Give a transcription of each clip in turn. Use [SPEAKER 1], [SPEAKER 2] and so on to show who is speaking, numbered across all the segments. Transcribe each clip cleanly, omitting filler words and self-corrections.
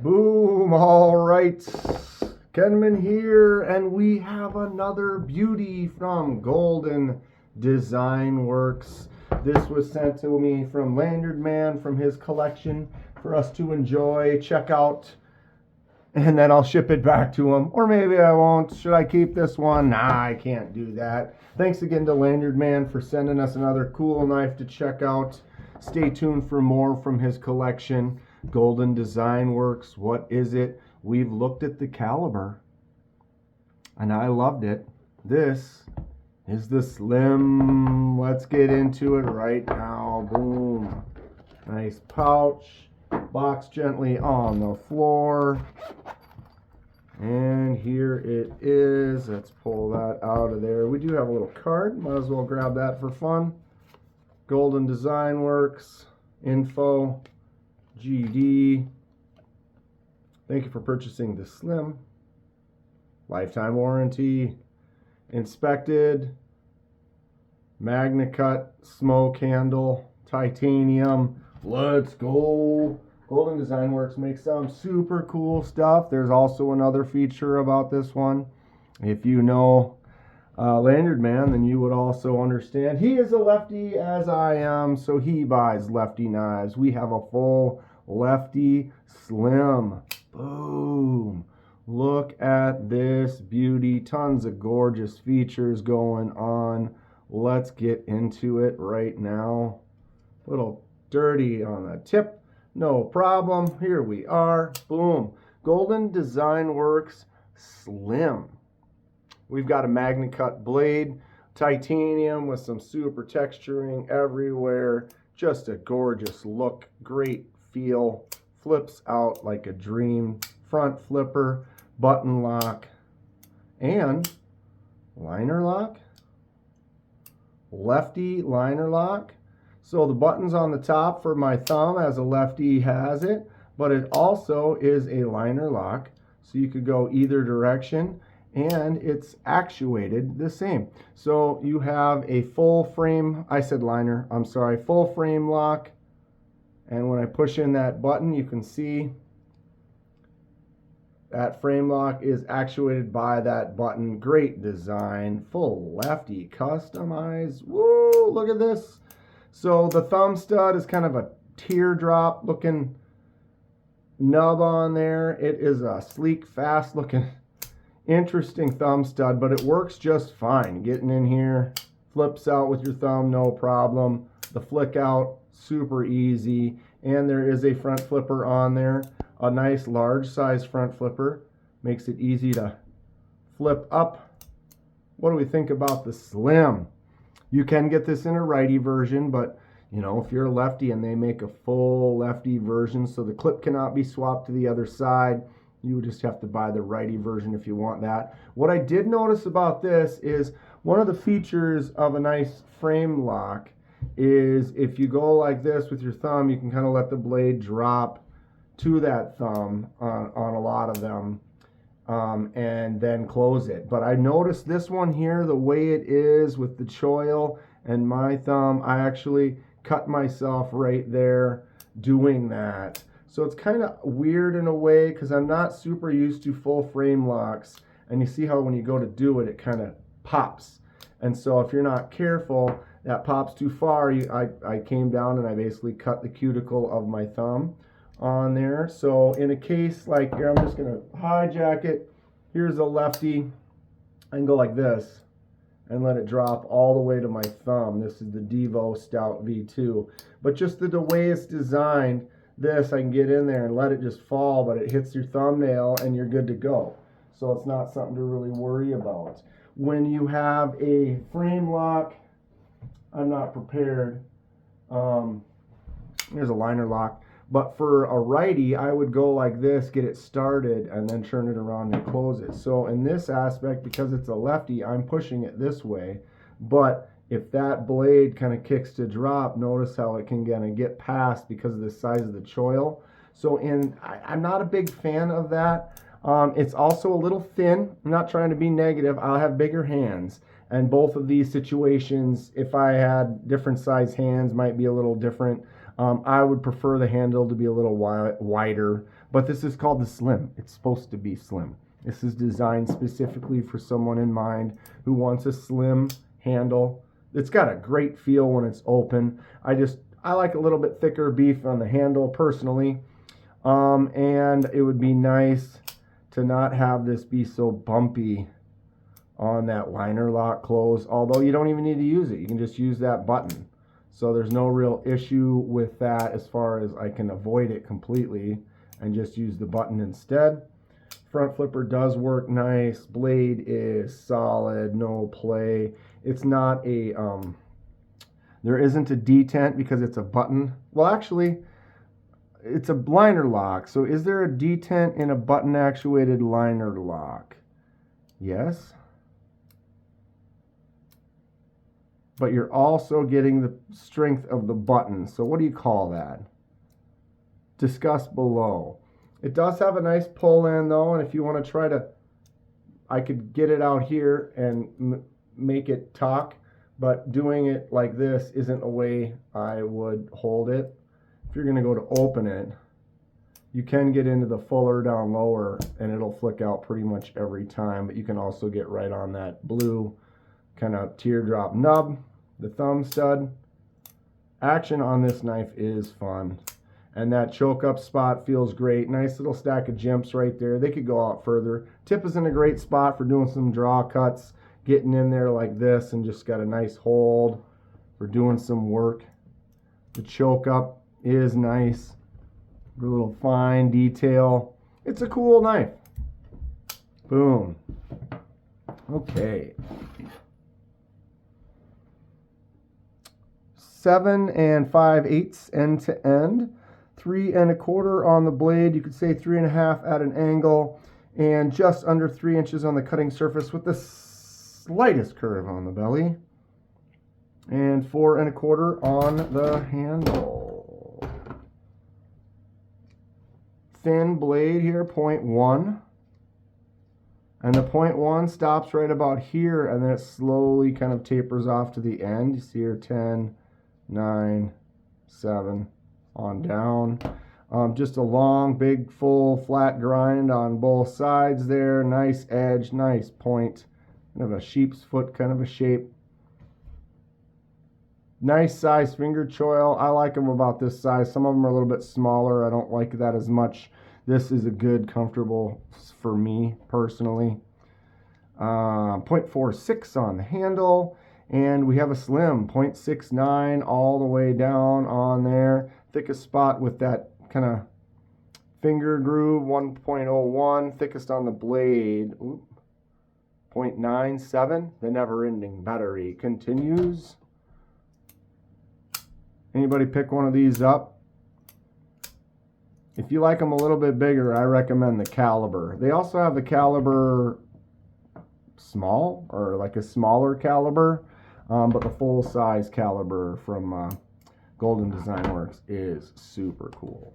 [SPEAKER 1] Boom, all right. Kenman here, and we have another beauty from Golden Designworks. This was sent to me from LanyardMan from his collection for us to enjoy, check out, and then I'll ship it back to him. Or maybe I won't. Should I keep this one? Nah, I can't do that. Thanks again to LanyardMan for sending us another cool knife to check out. Stay tuned for more from his collection. Golden Designworks, what is it? We've looked at the caliber, and I loved it. This is the Slim. Let's get into it right now. Boom. Nice pouch. Box gently on the floor. And here it is. Let's pull that out of there. We do have a little card. Might as well grab that for fun. Golden Designworks info. GD. Thank you for purchasing the Slim. Lifetime warranty. Inspected. Magna cut smoke handle. Titanium. Let's go. Golden Designworks makes some super cool stuff. There's also another feature about this one. If you know LanyardMan, then you would also understand. He is a lefty as I am, so he buys lefty knives. We have a full lefty Slim. Boom. Look at this beauty. Tons of gorgeous features going on. Let's get into it right now. Little dirty on the tip. No problem. Here we are. Boom. Golden Designworks Slim. We've got a Magna cut blade, titanium with some super texturing everywhere. Just a gorgeous look, great feel. Flips out like a dream. Front flipper, button lock, and liner lock. Lefty liner lock. So the button's on the top for my thumb as a lefty has it, but it also is a liner lock. So you could go either direction. And it's actuated the same. So you have a full frame, I said liner, I'm sorry, full frame lock. And when I push in that button, you can see that frame lock is actuated by that button. Great design, full lefty customized. Whoa, look at this. So the thumb stud is kind of a teardrop looking nub on there. It is a sleek, fast looking interesting thumb stud, but it works just fine. Getting in here, flips out with your thumb, no problem. The flick out, super easy. And there is a front flipper on there. A nice large size front flipper. Makes it easy to flip up. What do we think about the Slim? You can get this in a righty version, but you know, if you're a lefty and they make a full lefty version, so the clip cannot be swapped to the other side, you would just have to buy the righty version if you want that. What I did notice about this is one of the features of a nice frame lock is if you go like this with your thumb, you can kind of let the blade drop to that thumb on a lot of them and then close it. But I noticed this one here, the way it is with the choil and my thumb, I actually cut myself right there doing that. So it's kind of weird in a way because I'm not super used to full frame locks. And you see how when you go to do it, it kind of pops. And so if you're not careful, that pops too far. I came down and I basically cut the cuticle of my thumb on there. So in a case like here, I'm just going to hijack it. Here's a lefty. I can go like this and let it drop all the way to my thumb. This is the Devo Stout V2. But just the way it's designed, this I can get in there and let it just fall, but it hits your thumbnail and you're good to go. So it's not something to really worry about. When you have a frame lock, I'm not prepared. There's a liner lock. But for a righty, I would go like this, get it started, and then turn it around and close it. So in this aspect, because it's a lefty, I'm pushing it this way. But if that blade kind of kicks to drop, notice how it can kind of get past because of the size of the choil. So I'm not a big fan of that. It's also a little thin. I'm not trying to be negative. I'll have bigger hands. And both of these situations, if I had different size hands, might be a little different. I would prefer the handle to be a little wider, but this is called the Slim. It's supposed to be slim. This is designed specifically for someone in mind who wants a slim handle. It's got a great feel when it's open. I like a little bit thicker beef on the handle personally. And it would be nice to not have this be so bumpy on that liner lock close, although you don't even need to use it. You can just use that button. So there's no real issue with that as far as I can avoid it completely and just use the button instead. Front flipper does work nice. Blade is solid, no play. It's not a, there isn't a detent because it's a button. Well, actually, it's a liner lock. So is there a detent in a button actuated liner lock? Yes. But you're also getting the strength of the button. So what do you call that? Discuss below. It does have a nice pull in though, and if you want to try to, I could get it out here and make it talk, but doing it like this isn't a way I would hold it. If you're going to go to open it, you can get into the fuller down lower and it'll flick out pretty much every time, but you can also get right on that blue kind of teardrop nub. The thumb stud action on this knife is fun, and that choke up spot feels great. Nice little stack of jimps right there. They could go out further. Tip is in a great spot for doing some draw cuts, getting in there like this, and just got a nice hold for doing some work. The choke up is nice, a little fine detail. It's a cool knife. Boom. Okay. 7 5/8 end to end, 3 1/4 on the blade. You could say 3 1/2 at an angle, and just under 3 inches on the cutting surface with the slightest curve on the belly, and 4 1/4 on the handle. Thin blade here, 0.1. And the 0.1 stops right about here, and then it slowly kind of tapers off to the end. You see here 10, 9, 7 on down. Just a long, big, full, flat grind on both sides there. Nice edge, nice point. Kind of a sheep's foot kind of a shape. Nice size finger choil. I like them about this size. Some of them are a little bit smaller. I don't like that as much. This is a good, comfortable for me personally. 0.46 on the handle. And we have a slim, 0.69 all the way down on there. Thickest spot with that kind of finger groove, 1.01. Thickest on the blade, 0.97. The never-ending battery continues. Anybody pick one of these up? If you like them a little bit bigger, I recommend the caliber. They also have the caliber small, or like a smaller caliber. But the full-size caliber from Golden Designworks is super cool.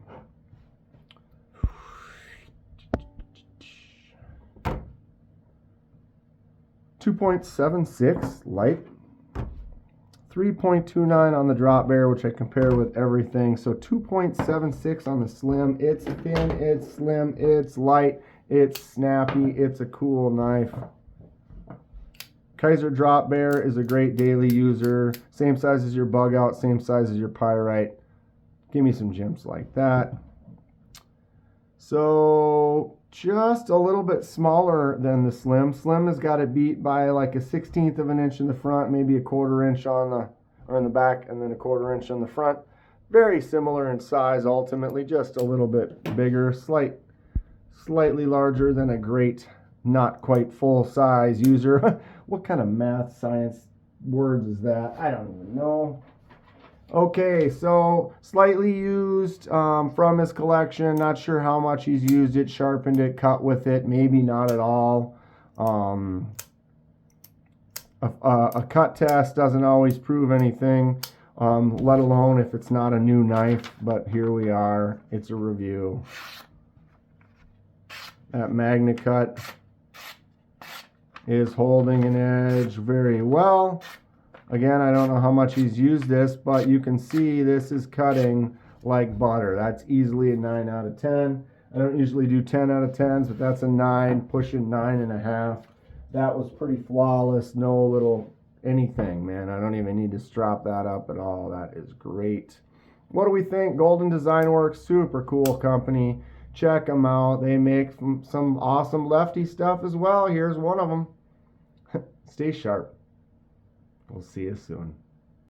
[SPEAKER 1] .76 light, 3.29 on the drop bear, which I compare with everything. So 2.76 on the slim. It's thin, it's slim, it's light, it's snappy, it's a cool knife. Kaiser drop bear is a great daily user. Same size as your bug out, same size as your pyrite. Give me some gems like that. So just a little bit smaller than the slim. Slim has got it beat by like a 1/16 of an inch in the front, maybe a 1/4 inch on the, or in the back, and then a 1/4 inch on the front. Very similar in size ultimately, just a little bit bigger, slightly larger than a great, not quite full size user. What kind of math science words is that? I don't even know. Okay, so slightly used from his collection. Not sure how much he's used it, sharpened it, cut with it. Maybe not at all. A cut test doesn't always prove anything, let alone if it's not a new knife. But here we are. It's a review. That MagnaCut is holding an edge very well. Again, I don't know how much he's used this, but you can see this is cutting like butter. That's easily a 9 out of 10. I don't usually do 10 out of 10s, but that's a 9, pushing 9.5. That was pretty flawless. No little anything, man. I don't even need to strap that up at all. That is great. What do we think? Golden Designworks, super cool company. Check them out. They make some awesome lefty stuff as well. Here's one of them. Stay sharp. We'll see you soon.